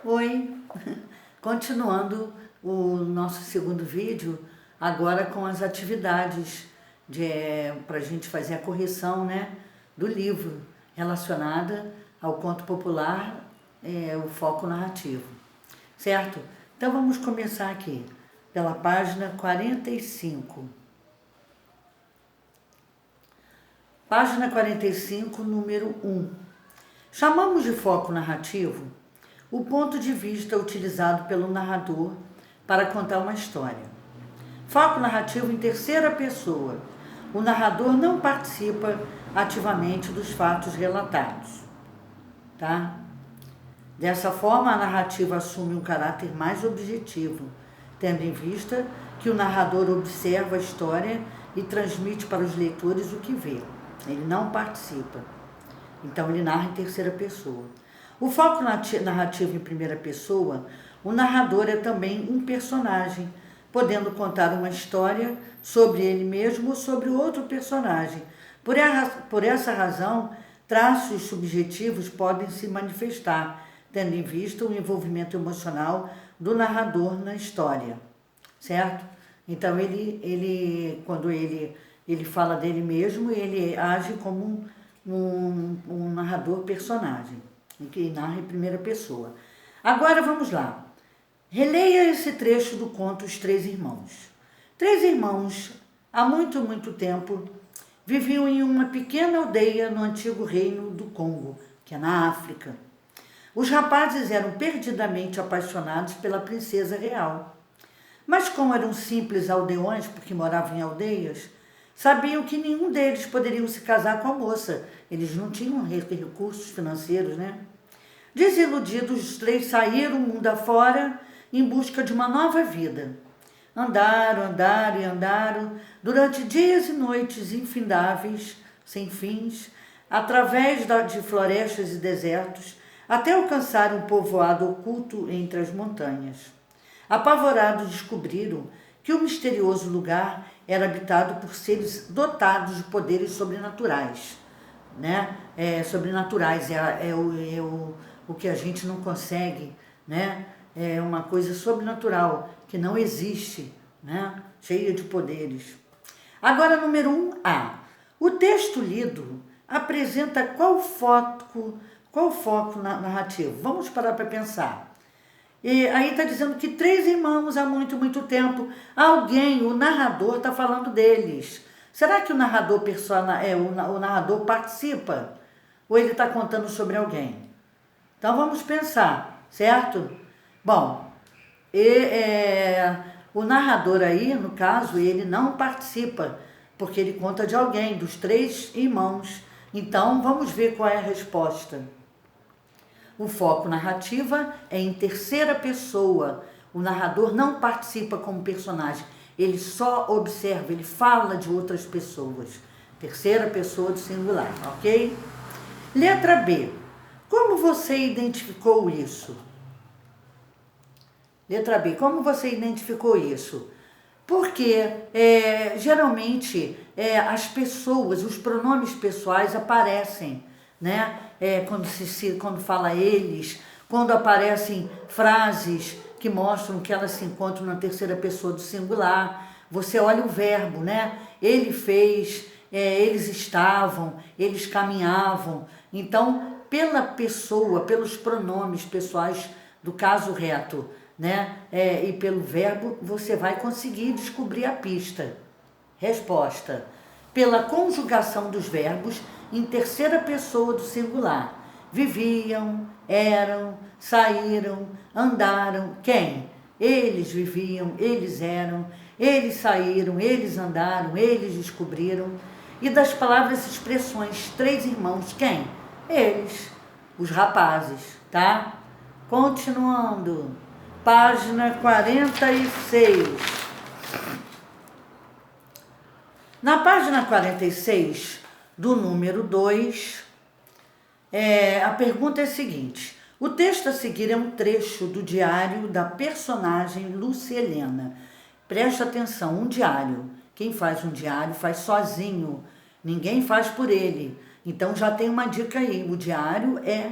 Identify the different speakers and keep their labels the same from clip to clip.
Speaker 1: Oi, continuando o nosso segundo vídeo, agora com as atividades para a gente fazer a correção, né, do livro relacionada ao conto popular, o foco narrativo, certo? Então vamos começar aqui, pela página 45. Página 45, número 1. Chamamos de foco narrativo o ponto de vista utilizado pelo narrador para contar uma história. Foco narrativo em terceira pessoa. O narrador não participa ativamente dos fatos relatados. Tá? Dessa forma, a narrativa assume um caráter mais objetivo, tendo em vista que o narrador observa a história e transmite para os leitores o que vê. Ele não participa. Então, ele narra em terceira pessoa. O foco narrativo em primeira pessoa, o narrador é também um personagem, podendo contar uma história sobre ele mesmo ou sobre outro personagem. Por essa razão, traços subjetivos podem se manifestar, tendo em vista o envolvimento emocional do narrador na história, certo? Então, quando ele fala dele mesmo, ele age como um narrador personagem, que narra em primeira pessoa. Agora vamos lá. Releia esse trecho do conto Os Três Irmãos. Três irmãos, há muito, muito tempo, viviam em uma pequena aldeia no antigo reino do Congo, que é na África. Os rapazes eram perdidamente apaixonados pela princesa real. Mas como eram simples aldeões, porque moravam em aldeias, sabiam que nenhum deles poderia se casar com a moça. Eles não tinham recursos financeiros, né? Desiludidos, os três saíram mundo afora em busca de uma nova vida. Andaram durante dias e noites infindáveis, sem fins, através de florestas e desertos, até alcançar um povoado oculto entre as montanhas. Apavorados, descobriram que o misterioso lugar era habitado por seres dotados de poderes sobrenaturais, né? Sobrenaturais o que a gente não consegue, né? É uma coisa sobrenatural que não existe, né? Cheia de poderes. Agora, número 1A. O texto lido apresenta qual foco narrativo? Vamos parar para pensar. E aí está dizendo que três irmãos há muito, muito tempo. O narrador está falando deles. Será que o narrador o narrador participa? Ou ele está contando sobre alguém? Então vamos pensar, certo? Bom, o narrador aí, no caso, ele não participa, porque ele conta de alguém, dos três irmãos. Então vamos ver qual é a resposta. O foco narrativa é em terceira pessoa. O narrador não participa como personagem. Ele só observa, ele fala de outras pessoas. Terceira pessoa do singular, ok? Letra B. Como você identificou isso? Letra B. Como você identificou isso? Porque geralmente as pessoas, os pronomes pessoais aparecem, né? Quando fala eles, quando aparecem frases que mostram que elas se encontram na terceira pessoa do singular, você olha o verbo, né? Ele fez, eles estavam, eles caminhavam. Então, pela pessoa, pelos pronomes pessoais do caso reto, né? E pelo verbo, você vai conseguir descobrir a pista. Resposta. Pela conjugação dos verbos em terceira pessoa do singular. Viviam, eram, saíram, andaram. Quem? Eles viviam, eles eram, eles saíram, eles andaram, eles descobriram. E das palavras e expressões três irmãos, quem? Eles, os rapazes, tá? Continuando. Página 46. Na página 46, do número 2, a pergunta é a seguinte. O texto a seguir é um trecho do diário da personagem Lúcia Helena. Preste atenção, um diário. Quem faz um diário faz sozinho. Ninguém faz por ele. Então já tem uma dica aí. O diário é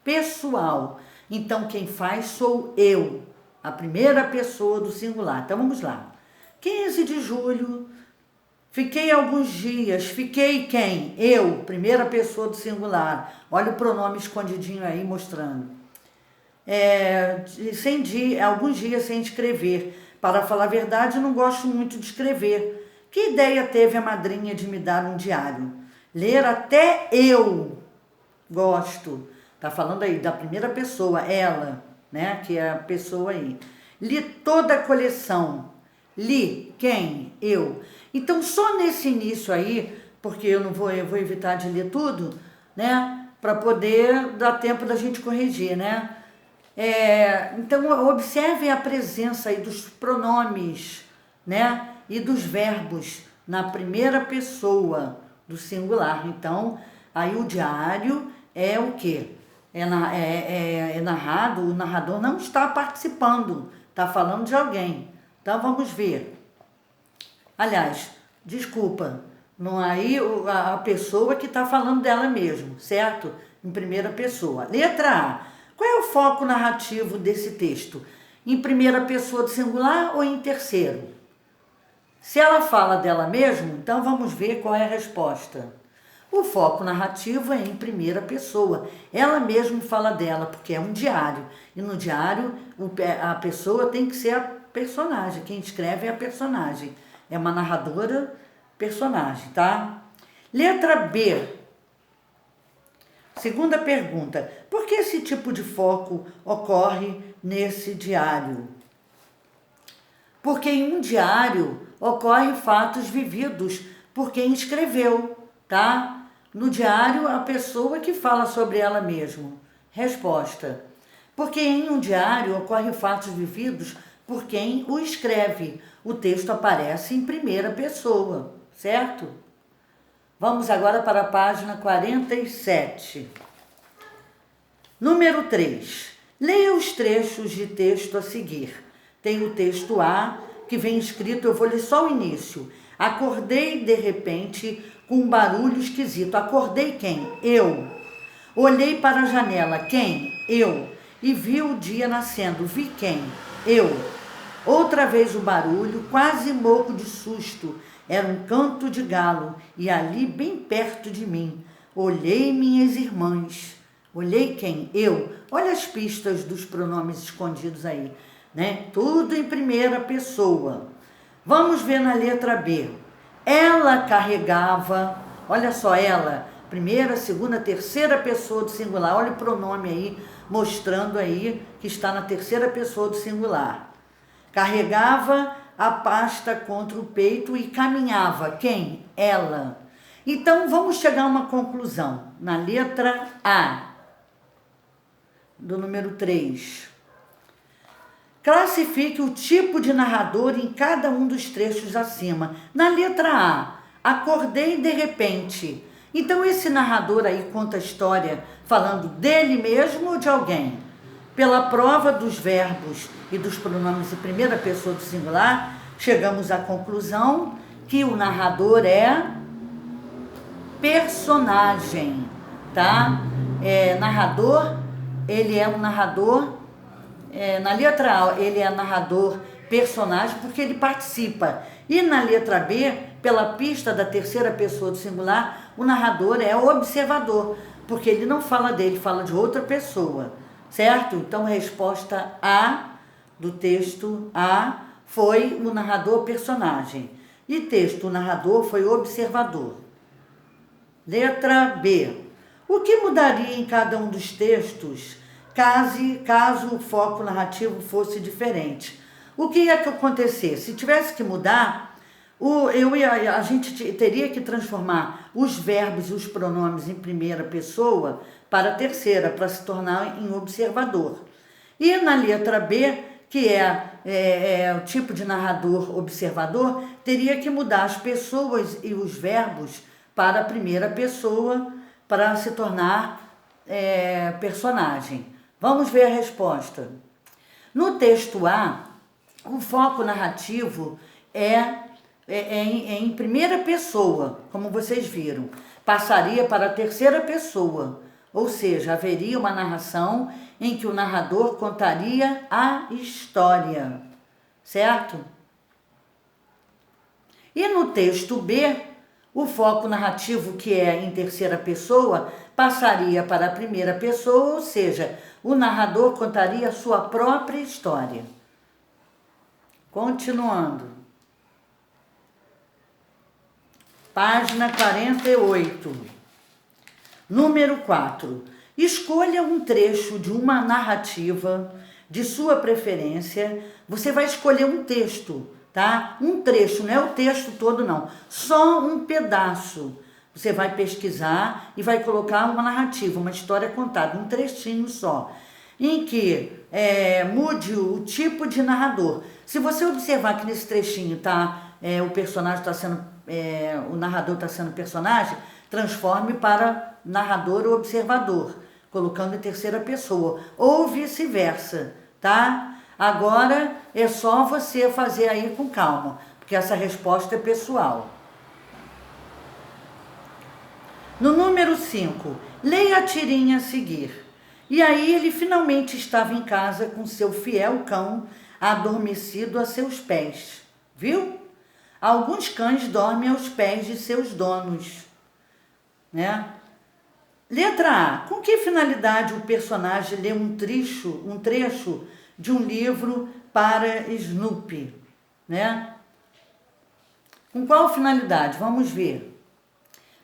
Speaker 1: pessoal. Então quem faz sou eu, a primeira pessoa do singular. Então vamos lá. 15 de julho, fiquei alguns dias, fiquei quem? Eu, primeira pessoa do singular. Olha o pronome escondidinho aí mostrando. Alguns dias sem escrever. Para falar a verdade, não gosto muito de escrever. Que ideia teve a madrinha de me dar um diário? Ler até eu gosto. Tá falando aí da primeira pessoa, ela, né? Que é a pessoa aí. Li toda a coleção. Li quem? Eu. Então, só nesse início aí, porque eu vou evitar de ler tudo, né? Para poder dar tempo da gente corrigir, né? Então, observe a presença aí dos pronomes, né? E dos verbos na primeira pessoa do singular. Então, aí o diário é o quê? É narrado, o narrador não está participando, está falando de alguém. Então, vamos ver. Aliás, desculpa, não aí a pessoa que está falando dela mesmo, certo? Em primeira pessoa. Letra A. Qual é o foco narrativo desse texto? Em primeira pessoa do singular ou em terceiro? Se ela fala dela mesma, então vamos ver qual é a resposta. O foco narrativo é em primeira pessoa. Ela mesma fala dela, porque é um diário. E no diário, a pessoa tem que ser a personagem. Quem escreve é a personagem. É uma narradora personagem, tá? Letra B. Segunda pergunta. Por que esse tipo de foco ocorre nesse diário? Porque em um diário ocorrem fatos vividos por quem escreveu, tá? No diário, a pessoa que fala sobre ela mesma. Resposta. Porque em um diário ocorrem fatos vividos por quem o escreve. O texto aparece em primeira pessoa, certo? Vamos agora para a página 47. Número 3. Leia os trechos de texto a seguir. Tem o texto A, que vem escrito, eu vou ler só o início. Acordei de repente com um barulho esquisito. Acordei quem? Eu. Olhei para a janela. Quem? Eu. E vi o dia nascendo. Vi quem? Eu. Outra vez o barulho, quase morro de susto. Era um canto de galo e ali bem perto de mim. Olhei minhas irmãs. Olhei quem? Eu. Olha as pistas dos pronomes escondidos aí, né? Tudo em primeira pessoa. Vamos ver na letra B. Ela carregava, olha só, ela, primeira, segunda, terceira pessoa do singular. Olha o pronome aí, mostrando aí que está na terceira pessoa do singular. Carregava a pasta contra o peito e caminhava. Quem? Ela. Então, vamos chegar a uma conclusão. Na letra A, do número 3. Classifique o tipo de narrador em cada um dos trechos acima. Na letra A, acordei de repente. Então, esse narrador aí conta a história falando dele mesmo ou de alguém? Pela prova dos verbos e dos pronomes em primeira pessoa do singular, chegamos à conclusão que o narrador é personagem, tá? Narrador, ele é um narrador, na letra A ele é narrador personagem porque ele participa. E na letra B, pela pista da terceira pessoa do singular, o narrador é observador, porque ele não fala dele, fala de outra pessoa. Certo? Então, a resposta A do texto A foi o narrador personagem. E texto, o narrador foi observador. Letra B. O que mudaria em cada um dos textos caso o foco narrativo fosse diferente? O que ia acontecer? Se tivesse que mudar, a gente teria que transformar os verbos e os pronomes em primeira pessoa para a terceira, para se tornar em observador. E na letra B, que é o tipo de narrador observador, teria que mudar as pessoas e os verbos para a primeira pessoa, para se tornar personagem. Vamos ver a resposta. No texto A, o foco narrativo é em primeira pessoa, como vocês viram. Passaria para a terceira pessoa. Ou seja, haveria uma narração em que o narrador contaria a história, certo? E no texto B, o foco narrativo, que é em terceira pessoa, passaria para a primeira pessoa, ou seja, o narrador contaria a sua própria história. Continuando. Página 48. Número 4. Escolha um trecho de uma narrativa de sua preferência. Você vai escolher um texto, tá? Um trecho, não é o texto todo não, só um pedaço. Você vai pesquisar e vai colocar uma narrativa, uma história contada, um trechinho só, em que mude o tipo de narrador. Se você observar que nesse trechinho o personagem está sendo, o narrador está sendo personagem, transforme para narrador ou observador, colocando em terceira pessoa, ou vice-versa, tá? Agora é só você fazer aí com calma, porque essa resposta é pessoal. No número 5, leia a tirinha a seguir. E aí ele finalmente estava em casa com seu fiel cão adormecido a seus pés. Viu? Alguns cães dormem aos pés de seus donos, né? Letra A. Com que finalidade o personagem lê um trecho de um livro para Snoopy, né? Com qual finalidade? Vamos ver.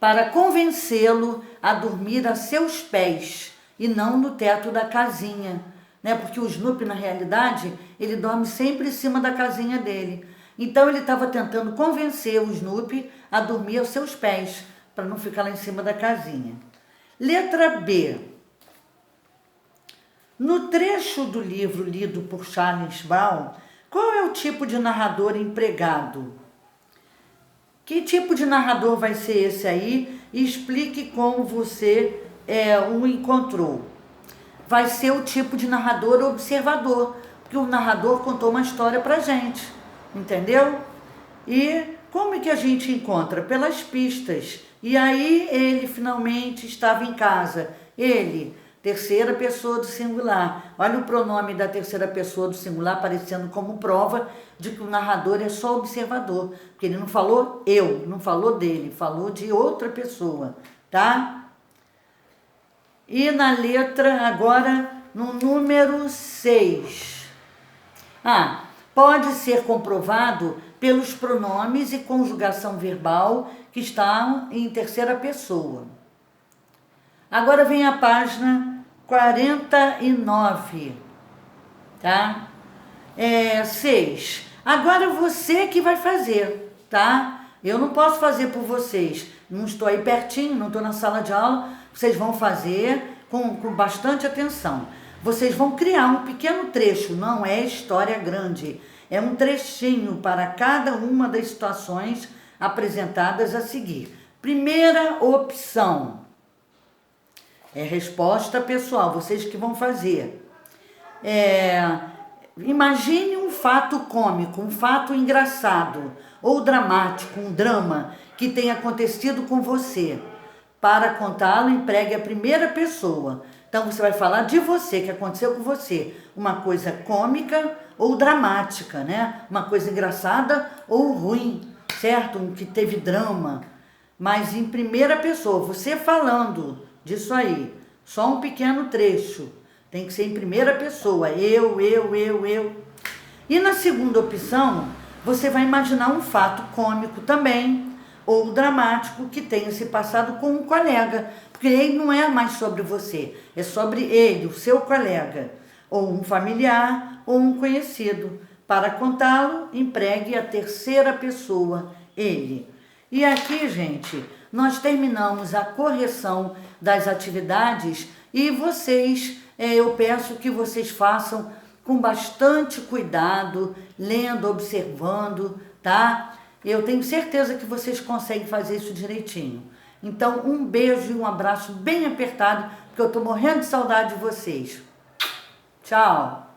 Speaker 1: Para convencê-lo a dormir a seus pés e não no teto da casinha, né? Porque o Snoopy, na realidade, ele dorme sempre em cima da casinha dele. Então ele estava tentando convencer o Snoopy a dormir aos seus pés, para não ficar lá em cima da casinha. Letra B. No trecho do livro lido por Charles Brown, qual é o tipo de narrador empregado? Que tipo de narrador vai ser esse aí? E explique como você o encontrou. Vai ser o tipo de narrador observador, porque o narrador contou uma história pra gente, entendeu? E como é que a gente encontra? Pelas pistas. E aí ele finalmente estava em casa. Ele, terceira pessoa do singular. Olha o pronome da terceira pessoa do singular aparecendo como prova de que o narrador é só observador. Porque ele não falou eu, não falou dele, falou de outra pessoa, tá? E na letra, agora, no número 6. Pode ser comprovado pelos pronomes e conjugação verbal que estão em terceira pessoa. Agora vem a página 49, tá? 6. Agora você que vai fazer, tá? Eu não posso fazer por vocês. Não estou aí pertinho, não estou na sala de aula. Vocês vão fazer com bastante atenção. Vocês vão criar um pequeno trecho, não é história grande. É um trechinho para cada uma das situações apresentadas a seguir. Primeira opção. É resposta pessoal, vocês que vão fazer. Imagine um fato cômico, um fato engraçado ou dramático, um drama que tenha acontecido com você. Para contá-lo, empregue a primeira pessoa. Então você vai falar de você, que aconteceu com você. Uma coisa cômica ou dramática, né? Uma coisa engraçada ou ruim, certo? Que teve drama. Mas em primeira pessoa, você falando disso aí. Só um pequeno trecho. Tem que ser em primeira pessoa. Eu. E na segunda opção, você vai imaginar um fato cômico também, ou dramático, que tenha se passado com um colega. Porque ele não é mais sobre você, é sobre ele, o seu colega, ou um familiar, ou um conhecido. Para contá-lo, empregue a terceira pessoa, ele. E aqui, gente, nós terminamos a correção das atividades e vocês, eu peço que vocês façam com bastante cuidado, lendo, observando, tá? Eu tenho certeza que vocês conseguem fazer isso direitinho. Então, um beijo e um abraço bem apertado, porque eu estou morrendo de saudade de vocês. Tchau!